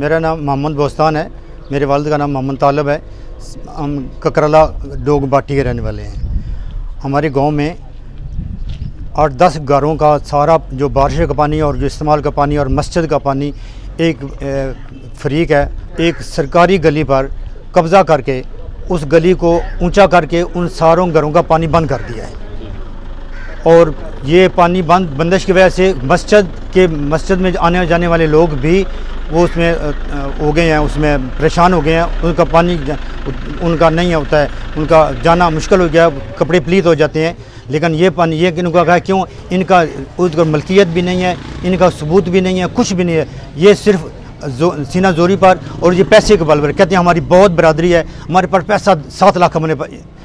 मेरा नाम मोहम्मद बोस्तान है। मेरे वालिद का नाम मोहम्मद तालब है। हम ककराला डोग बाटी के रहने वाले हैं। हमारे गांव में 8-10 घरों का सारा जो बारिश का पानी और जो इस्तेमाल का पानी और मस्जिद का पानी एक फरीक है, एक सरकारी गली पर कब्ज़ा करके उस गली को ऊंचा करके उन सारों घरों का पानी बंद कर दिया है। और ये पानी बंदिश की वजह से मस्जिद में आने जाने वाले लोग भी वो उसमें हो गए हैं, उसमें परेशान हो गए हैं। उनका पानी उनका नहीं होता है, उनका जाना मुश्किल हो गया, कपड़े पलीत हो जाते हैं। लेकिन ये पानी ये इनका कहा क्यों, इनका उसका मलकियत भी नहीं है, इनका सबूत भी नहीं है, कुछ भी नहीं है। ये सिर्फ सीना जोरी पर और ये पैसे के बल पर कहते हैं हमारी बहुत बरादरी है, हमारे पास पैसा 7 लाख हमने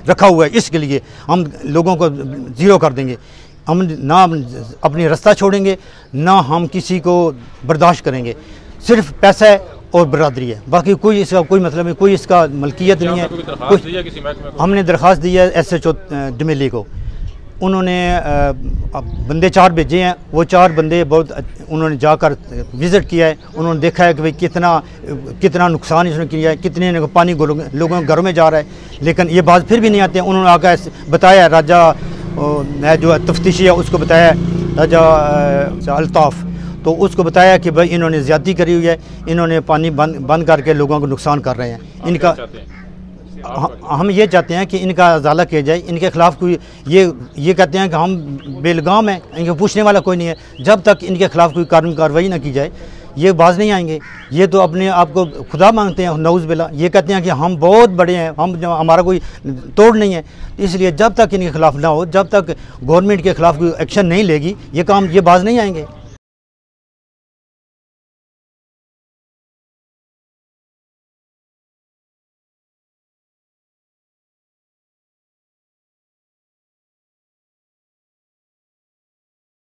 रखा हुआ है, इसके लिए हम लोगों को ज़ीरो कर देंगे। हम ना अपनी रास्ता छोड़ेंगे, ना हम किसी को बर्दाश्त करेंगे। सिर्फ पैसा है और बरादरी है, बाकी कोई इसका कोई मतलब नहीं, कोई इसका मलकियत नहीं है। हमने दरख्वास्त दी है SHO डमेली को। उन्होंने बंदे 4 भेजे हैं। वो 4 बंदे उन्होंने जाकर विज़िट किया है। उन्होंने देखा है कि भाई कितना नुकसान इसने किया है, कितने पानी लोगों के घरों में जा रहा है। लेकिन ये बात फिर भी नहीं आते हैं। उन्होंने आकर बताया, राजा जो तफ्तीशी है उसको बताया, राजा अल्ताफ़, तो उसको बताया कि भाई इन्होंने ज़्यादती करी हुई है, इन्होंने पानी बंद करके लोगों को नुकसान कर रहे हैं। इनका हम ये चाहते हैं कि इनका अजाला किया जाए। इनके खिलाफ़ कोई ये कहते हैं कि हम बेलगाम हैं, इनको पूछने वाला कोई नहीं है। जब तक इनके खिलाफ़ कोई कानूनी कार्रवाई ना की जाए ये बाज नहीं आएंगे। ये तो अपने आप को खुदा मांगते हैं, नऊज़ बिल्ला। ये कहते हैं कि हम बहुत बड़े हैं, हमारा कोई तोड़ नहीं है। इसलिए जब तक इनके खिलाफ़ ना हो, जब तक गवर्नमेंट के खिलाफ़ कोई एक्शन नहीं लेगी, ये बाज नहीं आएंगे।